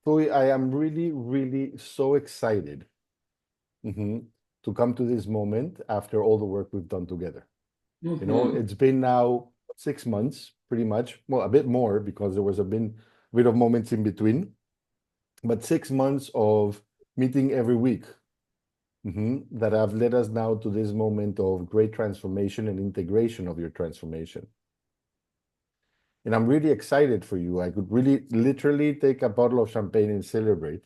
Thuy, I am really, really so excited to come to this moment after all the work we've done together. You know, Mm-hmm. it's been now 6 months, pretty much. Well, a bit more because there was a bit of moments in between, but 6 months of meeting every week that have led us now to this moment of great transformation and integration of your transformation. And I'm really excited for you. I could really literally take a bottle of champagne and celebrate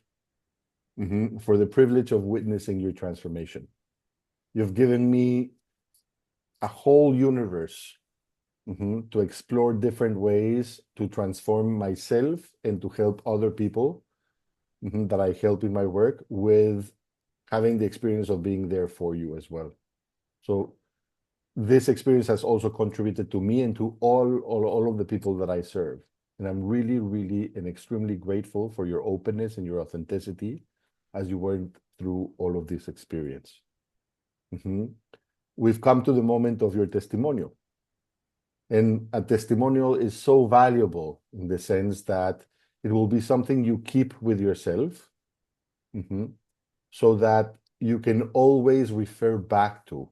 for the privilege of witnessing your transformation. You've given me a whole universe to explore different ways to transform myself and to help other people that I help in my work with having the experience of being there for you as well. So this experience has also contributed to me and to all of the people that I serve. And I'm really, really and extremely grateful for your openness and your authenticity as you went through all of this experience. We've come to the moment of your testimonial. And a testimonial is so valuable in the sense that it will be something you keep with yourself so that you can always refer back to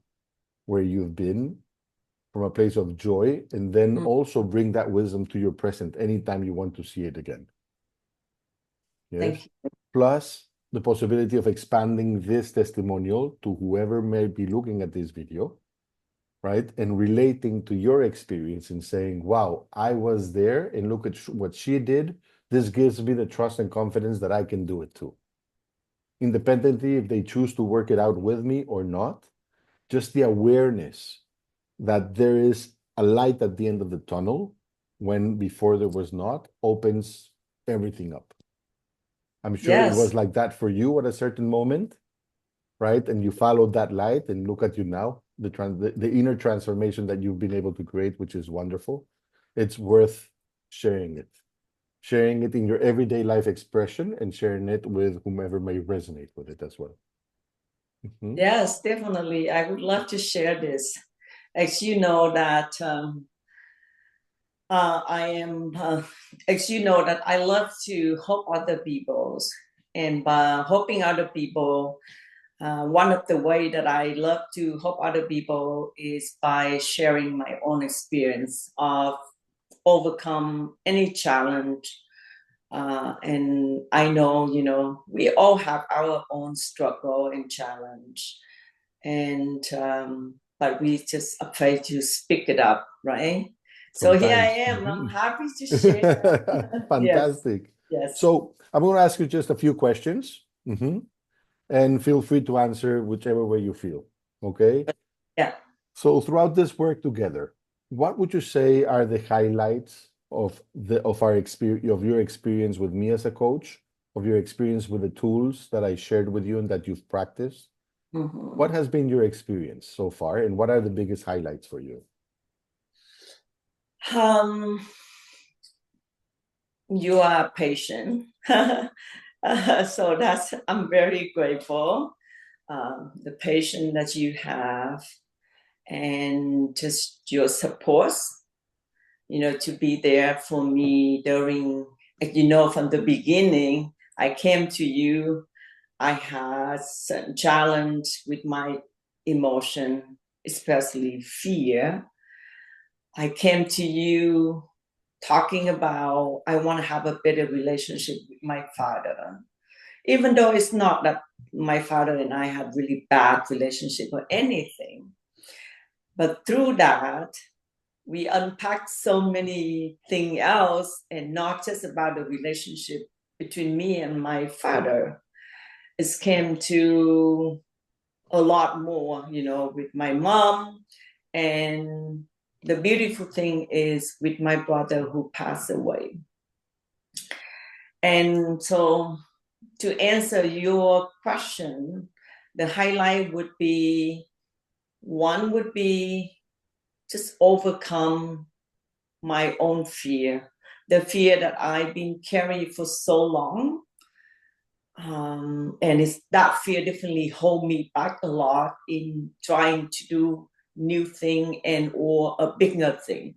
where you've been from a place of joy, and then also bring that wisdom to your present anytime you want to see it again. Yes. Thank you. Plus the possibility of expanding this testimonial to whoever may be looking at this video, right? And relating to your experience and saying, wow, I was there and look at what she did. This gives me the trust and confidence that I can do it too. Independently, if they choose to work it out with me or not, just the awareness that there is a light at the end of the tunnel when before there was not opens everything up. I'm sure it was Yes. like that for you at a certain moment, right? And you followed that light and look at you now, the inner transformation that you've been able to create, which is wonderful. It's worth sharing it in your everyday life expression and sharing it with whomever may resonate with it as well. Yes, definitely. I would love to share this. As you know that as you know that I love to help other people, and by helping other people, one of the way that I love to help other people is by sharing my own experience of overcome any challenge. And I know, we all have our own struggle and challenge, and but we just afraid to speak it up, right? So here I Sometimes. am. I'm happy to share. Yes, Fantastic. yes. So I'm going to ask you just a few questions, and feel free to answer whichever way you feel. Okay. Yeah. So throughout this work together, what would you say are the highlights of our experience, of your experience with me as a coach, of your experience with the tools that I shared with you and that you've practiced? What Mm-hmm. has been your experience so far, and what are the biggest highlights for you? You are patient. So I'm very grateful. The patience that you have, and just your support, to be there for me during, from the beginning. I came to you, I had certain challenge with my emotion, especially fear. I came to you talking about I want to have a better relationship with my father, even though it's not that my father and I had really bad relationship or anything. But through that, we unpacked so many things else, and not just about the relationship between me and my father. It came to a lot more, with my mom. And the beautiful thing is with my brother who passed away. And so, to answer your question, the highlight would be one would be just overcome my own fear, the fear that I've been carrying for so long. And it's that fear definitely hold me back a lot in trying to do new thing and or a bigger thing.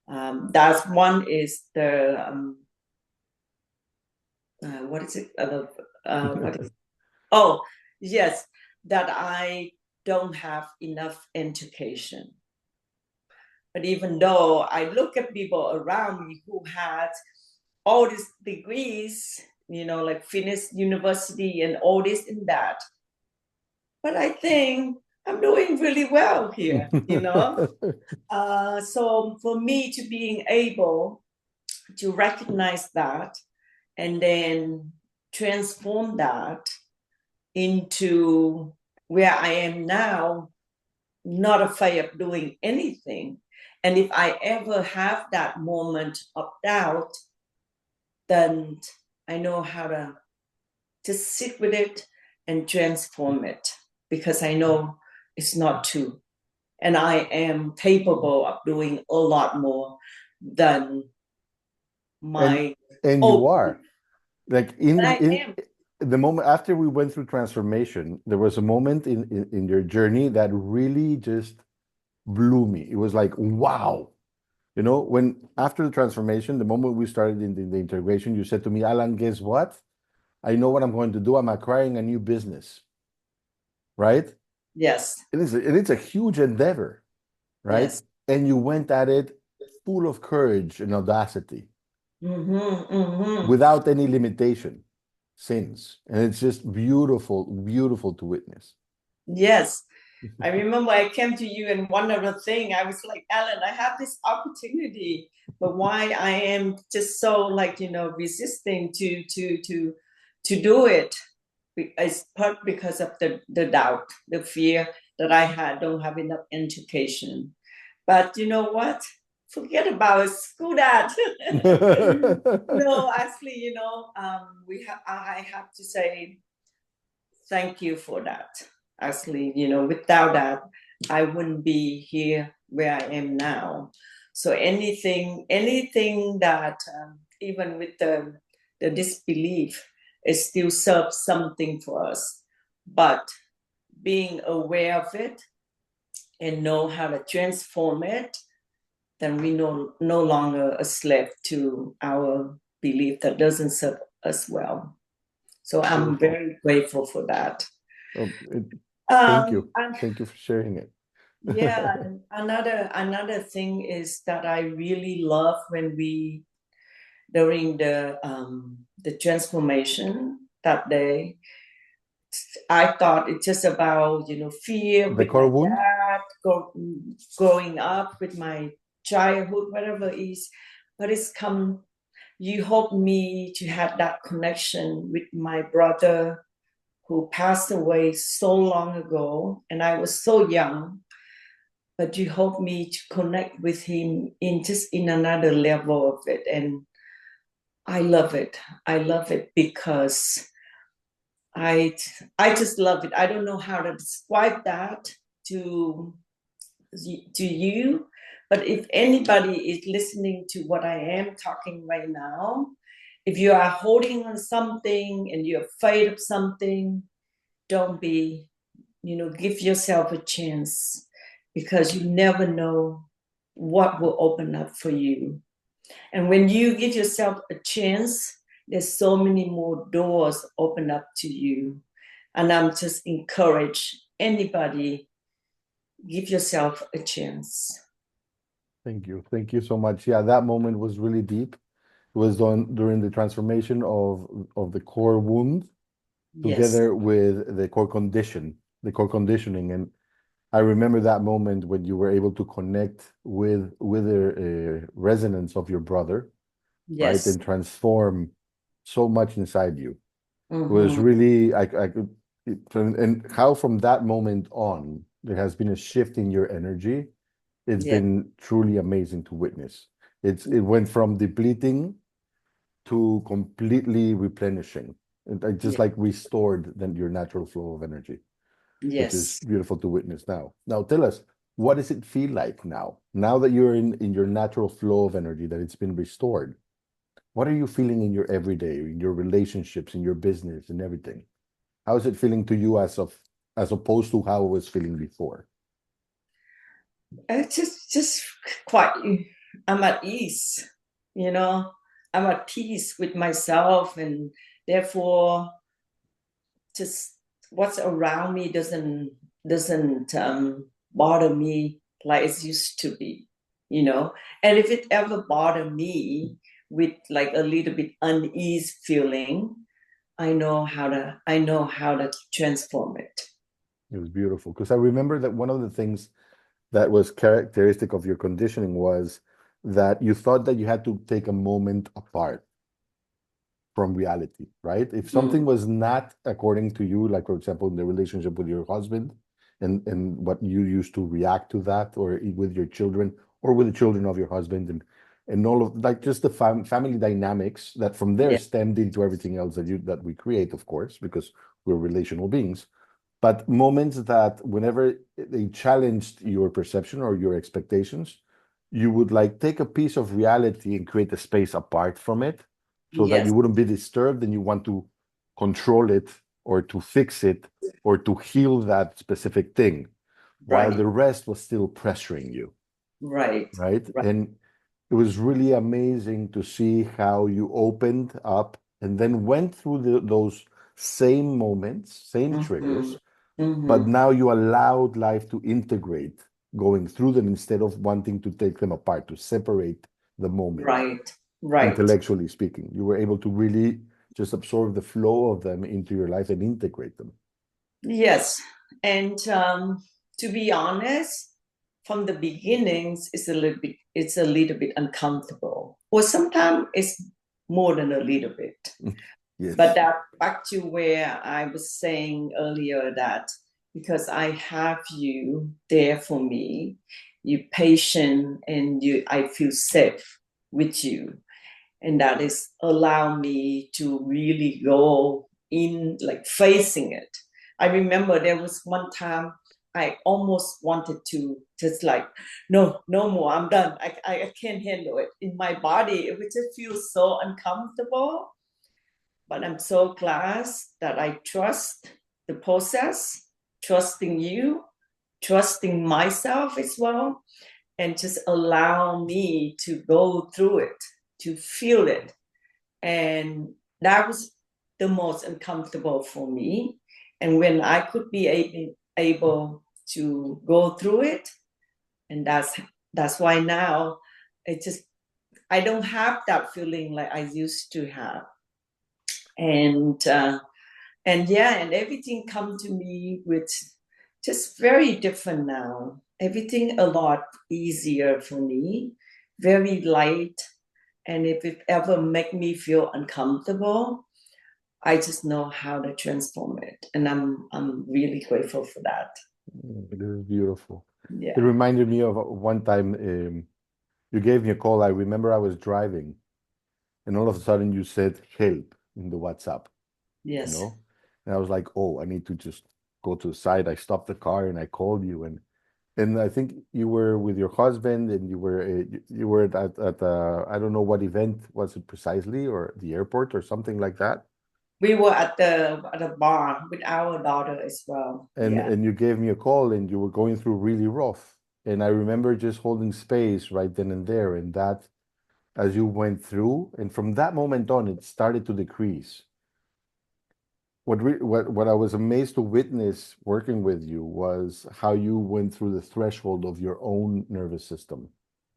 That's one is what is it? What is, oh, yes, that I don't have enough education. But even though I look at people around me who had all these degrees, like finished university and all this and that, but I think I'm doing really well here, So for me to being able to recognize that and then transform that into where I am now, not afraid of doing anything. And if I ever have that moment of doubt, then I know how to just sit with it and transform it, because I know it's not true. And I am capable of doing a lot more than and my and you old. are like I in am. the moment after we went through transformation, there was a moment in your journey that really just blew me. It was like, wow. When after the transformation, the moment we started in the integration, you said to me, Alan, guess what? I know what I'm going to do. I'm acquiring a new business, right? Yes. It's a huge endeavor, right? Yes. And you went at it full of courage and audacity, Mm-hmm, mm-hmm. without any limitation since. And it's just beautiful, beautiful to witness. Yes. I remember I came to you, and one other thing, I was like, Alan, I have this opportunity, but why I am just so resisting to do it. It's part because of the doubt, the fear that I had, don't have enough education. But you know what? Forget about it. Screw that. No, actually, I have to say thank you for that. Actually, without that, I wouldn't be here where I am now. So anything that even with the disbelief, it still serves something for us. But being aware of it and know how to transform it, then we no longer a slave to our belief that doesn't serve us well. So I'm Beautiful. very grateful for that. Oh, thank Um, you. and Thank you for sharing it. yeah, and another thing is that I really love when we during the transformation that day. I thought it's just about fear The with core my wound? dad, growing up with my childhood, whatever it is, but it's come. You helped me to have that connection with my brother who passed away so long ago, and I was so young. But you helped me to connect with him in another level of it, and I love it. I love it because I I just love it. I don't know how to describe that to to you, but if anybody is listening to what I am talking right now, if you are holding on something and you're afraid of something, don't be, give yourself a chance, because you never know what will open up for you. And when you give yourself a chance, there's so many more doors open up to you. And I'm just encourage anybody, give yourself a chance. Thank you. Thank you so much. Yeah, that moment was really deep. It was on during the transformation of the core wound Yes, together with the core conditioning. And I remember that moment when you were able to connect with the resonance of your brother, right, yes. and transform so much inside you. It was Mm-hmm. really I could and how from that moment on there has been a shift in your energy. It's Yes, been truly amazing to witness. It went from depleting to completely replenishing. It just yes, like restored then your natural flow of energy, which is yes. beautiful to witness now. Now tell us, what does it feel like now? Now that you're in your natural flow of energy, that it's been restored, what are you feeling in your everyday, in your relationships, in your business, and everything? How is it feeling to you as opposed to how it was feeling before? It's just quite. I'm at ease, you know. I'm at peace with myself, and therefore just what's around me doesn't bother me like it used to be, you know. And if it ever bothered me with like a little bit unease feeling, I know how to transform it. It was beautiful because I remember that one of the things that was characteristic of your conditioning was that you thought that you had to take a moment apart from reality, right? If something was not according to you, like for example, in the relationship with your husband and what you used to react to that, or with your children or with the children of your husband and all of like just the family dynamics that from there Yeah. stemmed into everything else that we create, of course, because we're relational beings. But moments that whenever they challenged your perception or your expectations, you would like take a piece of reality and create a space apart from it so that Yes. you wouldn't be disturbed and you want to control it or to fix it or to heal that specific thing while Right. the rest was still pressuring you, Right. right? Right. And it was really amazing to see how you opened up and then went through those same moments, same Mm-hmm. triggers, but Mm-hmm. now you allowed life to integrate going through them instead of wanting to take them apart, to separate the moment. Right. Right. Intellectually speaking, you were able to really just absorb the flow of them into your life and integrate them. Yes. And to be honest, from the beginnings, it's a little bit uncomfortable. Or sometimes it's more than a little bit. But Yes. that back to where I was saying earlier that because I have you there for me, you patient and I feel safe with you. And that is allow me to really go in like facing it. I remember there was one time I almost wanted to just like, no, no more, I'm done, I can't handle it in my body. It would just feel so uncomfortable, but I'm so glad that I trust the process, trusting you, trusting myself as well, and just allow me to go through it, to feel it. And that was the most uncomfortable for me. And when I could be able to go through it, and that's why now it just I don't have that feeling like I used to have. And yeah, and everything come to me with just very different now. Everything a lot easier for me, very light. And if it ever make me feel uncomfortable, I just know how to transform it, and I'm really grateful for that. It is beautiful. It Yeah. reminded me of one time you gave me a call. I remember I was driving, and all of a sudden you said help in the WhatsApp, you Yes. know? And I was like, oh, I need to just go to the side. I stopped the car and I called you, and I think you were with your husband, and you were at I don't know what event was it precisely, or the airport or something like that. We were at the bar with our daughter as well. And Yeah. and you gave me a call, and you were going through really rough. And I remember just holding space right then and there, and that as you went through, and from that moment on, it started to decrease. What I was amazed to witness working with you was how you went through the threshold of your own nervous system.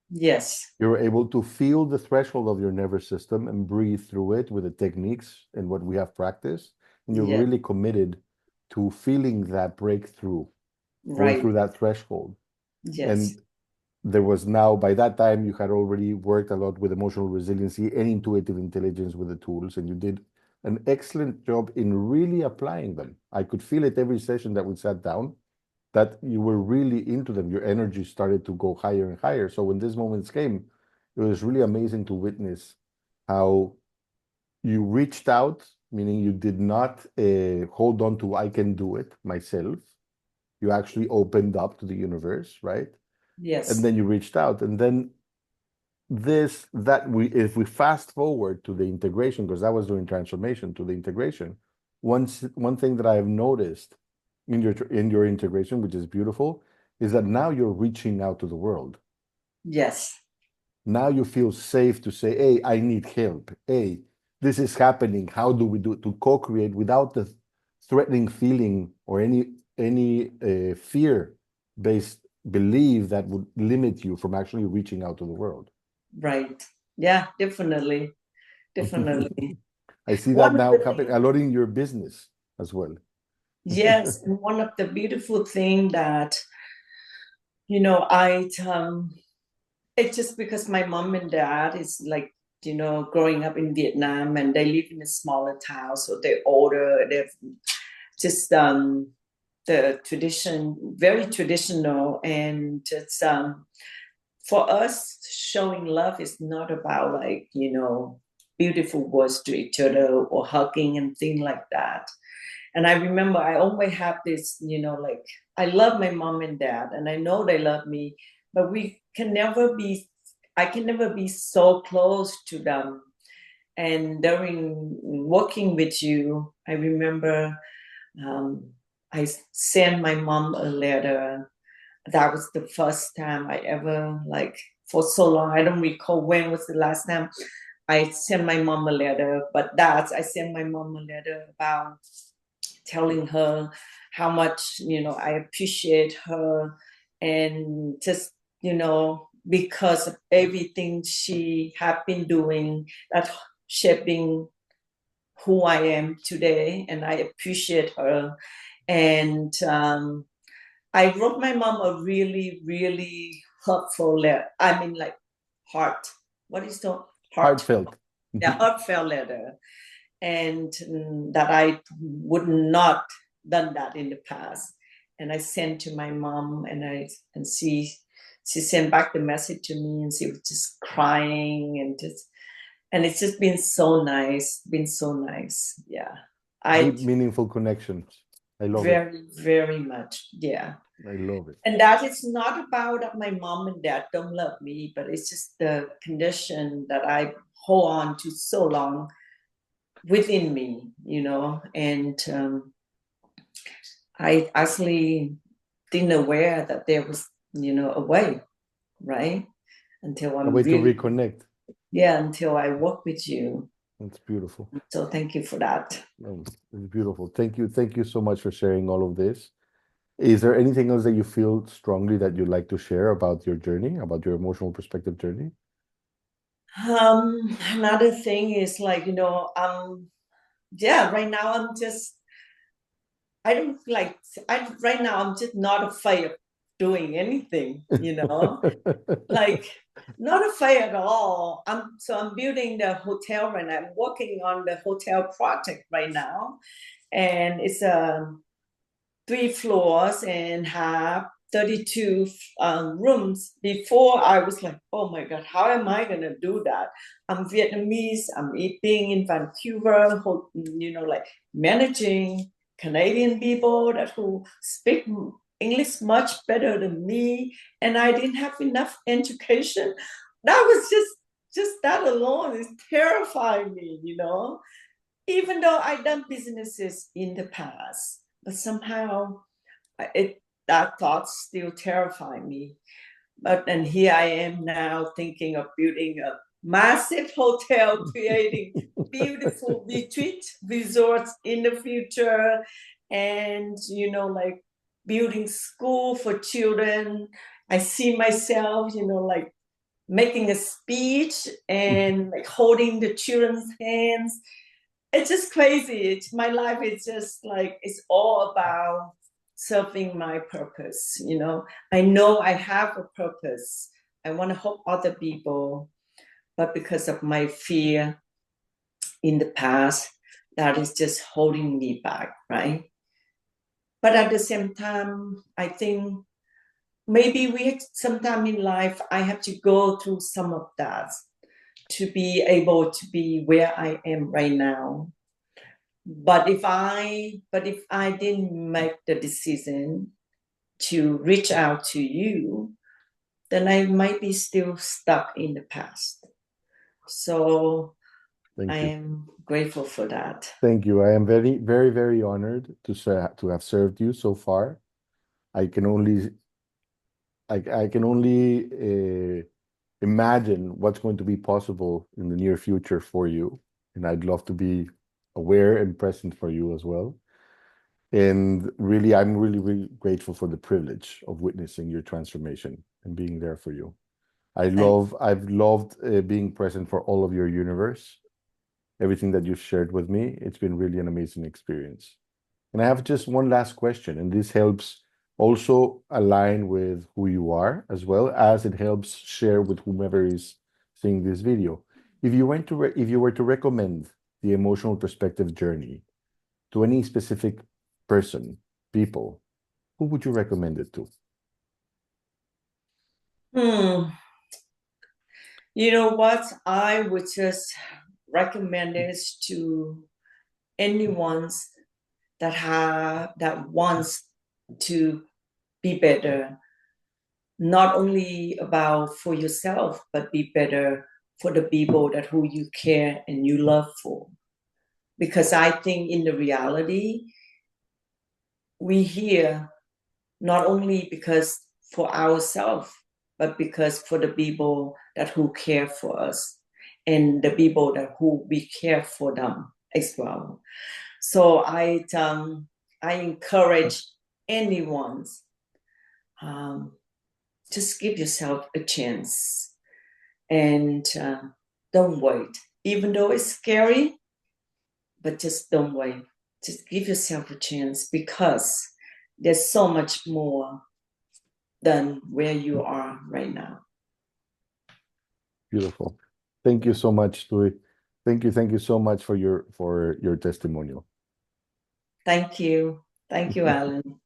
Yes. You're able to feel the threshold of your nervous system and breathe through it with the techniques and what we have practiced. And you're Yes. really committed to feeling that breakthrough, going through Right. that threshold. Yes. And there was now, by that time, you had already worked a lot with emotional resiliency and intuitive intelligence with the tools, and you did an excellent job in really applying them. I could feel it every session that we sat down, that you were really into them. Your energy started to go higher and higher. So when these moments came, it was really amazing to witness how you reached out, meaning you did not hold on to, I can do it myself. You actually opened up to the universe, right? And Yes. then you reached out. And then if we fast forward to the integration, because I was doing transformation to the integration, one thing that I have noticed in your integration, which is beautiful, is that now you're reaching out to the world. Yes. Now you feel safe to say, hey, I need help. Hey, this is happening. How do we do it? To co-create without the threatening feeling or any fear-based belief that would limit you from actually reaching out to the world. Right. Yeah, definitely. Definitely. I see that One of now the happen things, a lot in your business as well. yes, and one of the beautiful thing that, it's just because my mom and dad is like, growing up in Vietnam, and they live in a smaller town, so they're older. They're just the tradition, very traditional, and it's for us, showing love is not about like, beautiful words to each other or hugging and things like that. And I remember I always have this, like, I love my mom and dad, and I know they love me, but I can never be so close to them. And during working with you, I remember I sent my mom a letter. That was the first time I ever, like, for so long, I don't recall when was the last time I sent my mom a letter, but I sent my mom a letter about telling her how much, I appreciate her, and just, because of everything she had been doing, that shaping who I am today, and I appreciate her. And I wrote my mom a really, really hurtful letter. I mean, like, heart. What is the heart? Heartfelt. Yeah, heartfelt letter. And that I would not done that in the past. And I sent to my mom, and she sent back the message to me, and she was just crying, and it's just been so nice. Yeah. I Deep, meaningful connections. I love it. very, very much. Yeah. I love it. And that is not about that my mom and dad don't love me, but it's just the condition that I hold on to so long within me, and I actually didn't aware that there was, a way, right? Until A I'm way to really, reconnect. until I work with you. That's beautiful. So thank you for that. It's beautiful. Thank you. Thank you so much for sharing all of this. Is there anything else that you feel strongly that you'd like to share about your journey, about your emotional perspective journey? Another thing is like, yeah, right now I don't like, right now I'm just not afraid of doing anything, like, not afraid at all. I'm building the hotel right now. I'm working on the hotel project right now, and it's 3 floors and have 32 rooms. Before I was like, oh my God, how am I gonna do that? I'm Vietnamese. I'm eating in Vancouver. Like managing Canadian people that who speak English much better than me, and I didn't have enough education. That was just that alone is terrifying me, even though I done businesses in the past, but somehow that thought still terrify me. But and here I am now thinking of building a massive hotel, creating beautiful retreat resorts in the future, and like building school for children. I see myself, like making a speech and like holding the children's hands. It's just crazy. My life is just like, it's all about serving my purpose. I know I have a purpose. I want to help other people, but because of my fear in the past, that is just holding me back, right? But at the same time, I think maybe sometime in life I have to go through some of that to be able to be where I am right now. But if I didn't make the decision to reach out to you, then I might be still stuck in the past. So I Thank you. am grateful for that. Thank you. I am very, very, very honored to have served you so far. I can only I can only imagine what's going to be possible in the near future for you. And I'd love to be aware and present for you as well. And really, I'm really, really grateful for the privilege of witnessing your transformation and being there for you. Thank I've loved being present for all of your universe, everything that you've shared with me. It's been really an amazing experience. And I have just one last question, and this helps also align with who you are, as well as it helps share with whomever is seeing this video. If you were to recommend the emotional perspective journey to any specific person, people, who would you recommend it to? You know what? I would just recommend this to anyone that wants to be better, not only about for yourself, but be better for the people that who you care and you love for. Because I think in the reality, we here not only because for ourselves, but because for the people that who care for us and the people that who we care for them as well. So I encourage anyone, um, just give yourself a chance and don't wait, even though it's scary, but just don't wait. Just give yourself a chance because there's so much more than where you are right now. Beautiful. Thank you so much, Thuy. Thank you so much for your testimonial. Thank you. Thank you, Alan.